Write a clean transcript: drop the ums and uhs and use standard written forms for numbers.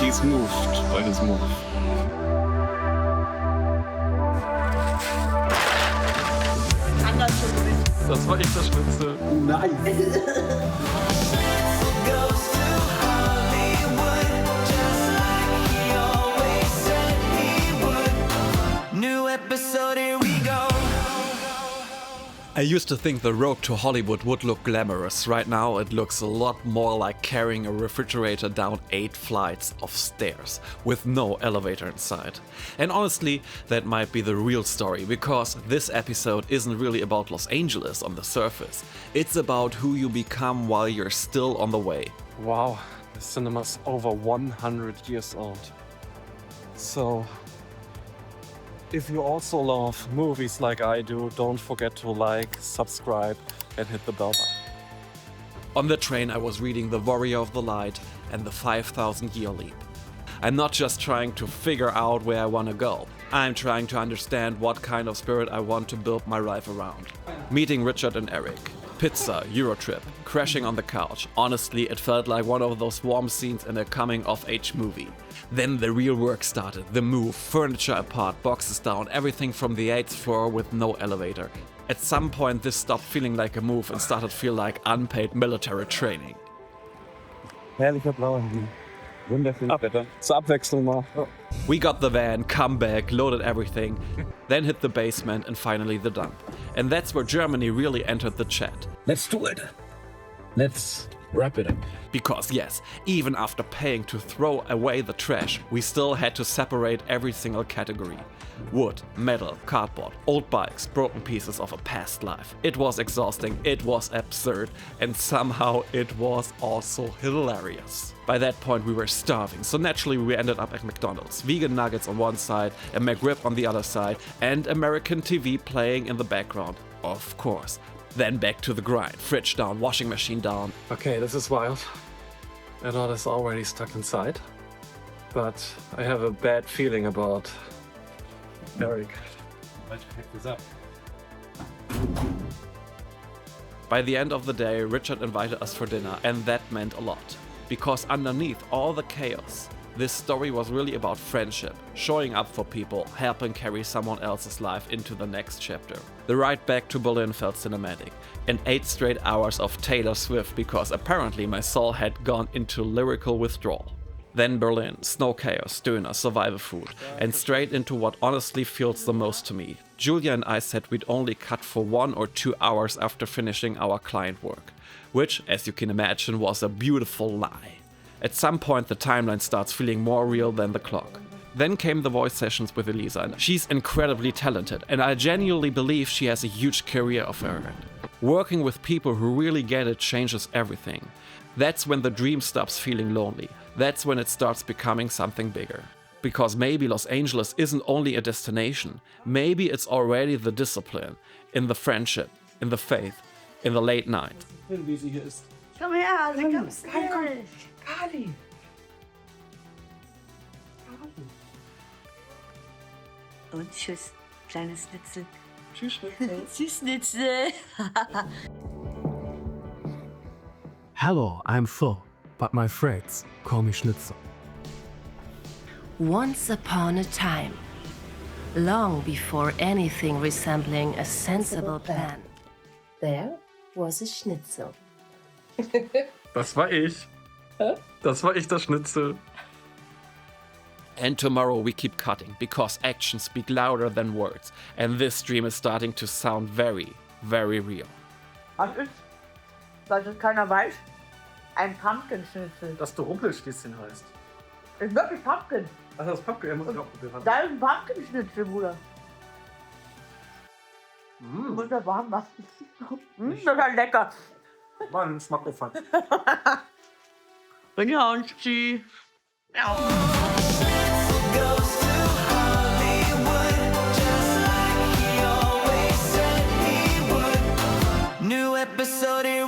He's moved by his move. Das war echt das Schnitzel. Nice. Goes to Hollywood, just like he always said he would. New episode, here we go. I used to think the road to Hollywood would look glamorous. Right now it looks a lot more like carrying a refrigerator down 8 flights of stairs with no elevator inside. And honestly, that might be the real story, because this episode isn't really about Los Angeles on the surface. It's about who you become while you're still on the way. Wow, the cinema's over 100 years old. So, if you also love movies like I do, don't forget to like, subscribe, and hit the bell button. On the train I was reading The Warrior of the Light and The 5,000 Year Leap. I'm not just trying to figure out where I want to go. I'm trying to understand what kind of spirit I want to build my life around. Meeting Richard and Eric. Pizza, Eurotrip, crashing on the couch. Honestly, it felt like one of those warm scenes in a coming-of-age movie. Then the real work started. The move, furniture apart, boxes down, everything from the 8th floor with no elevator. At some point this stopped feeling like a move and started to feel like unpaid military training. Herrlicher blauer Himmel. Wunderschönes Wetter. Zur Abwechslung mal. We got the van, come back, loaded everything, then hit the basement and finally the dump. And that's where Germany really entered the chat. Let's do it. Let's wrap it up. Because yes, even after paying to throw away the trash, we still had to separate every single category. Wood, metal, cardboard, old bikes, broken pieces of a past life. It was exhausting, it was absurd, and somehow it was also hilarious. By that point we were starving, so naturally we ended up at McDonald's. Vegan nuggets on one side, a McRib on the other side, and American TV playing in the background. Of course. Then back to the grind. Fridge down, washing machine down. Okay, this is wild. A lot is already stuck inside. But I have a bad feeling about Eric. Let's pick this up. By the end of the day, Richard invited us for dinner, and that meant a lot. Because underneath all the chaos, this story was really about friendship, showing up for people, helping carry someone else's life into the next chapter. The ride back to Berlin felt cinematic, and 8 straight hours of Taylor Swift because apparently my soul had gone into lyrical withdrawal. Then Berlin, snow chaos, döner, survival food, and straight into what honestly feels the most to me. Julia and I said we'd only cut for 1 or 2 hours after finishing our client work, which, as you can imagine, was a beautiful lie. At some point the timeline starts feeling more real than the clock. Then came the voice sessions with Elisa, and she's incredibly talented, and I genuinely believe she has a huge career of her own. Working with people who really get it changes everything. That's when the dream stops feeling lonely. That's when it starts becoming something bigger. Because maybe Los Angeles isn't only a destination, maybe it's already the discipline, in the friendship, in the faith, in the late night. Wie sie hier ist. Komm her, sie kommst her. Kali. Und tschüss, kleines Schnitzel. Tschüss. Tschüss, Schnitzel. Hello, I'm Phil, but my friends call me Schnitzel. Once upon a time, long before anything resembling a sensible plan, there was a Schnitzel. Das war ich. Das war ich, das Schnitzel. And tomorrow we keep cutting, because actions speak louder than words, and this dream is starting to sound very, very real. Was ist, was es keiner weiß? Ein Pumpkin-Schnitzel. Das der Rumpelstilzchen heißt. Ist wirklich Pumpkin. Ach, das Pumpkin, muss ich auch probieren. Da ist ein Pumpkin-Schnitzel, Bruder. Muss das warm machen. Das ist halt lecker. Mann, das mag gefallen. Ja, und tschüss. Ja. Goes to Hollywood, just like he always said he would. New episode, here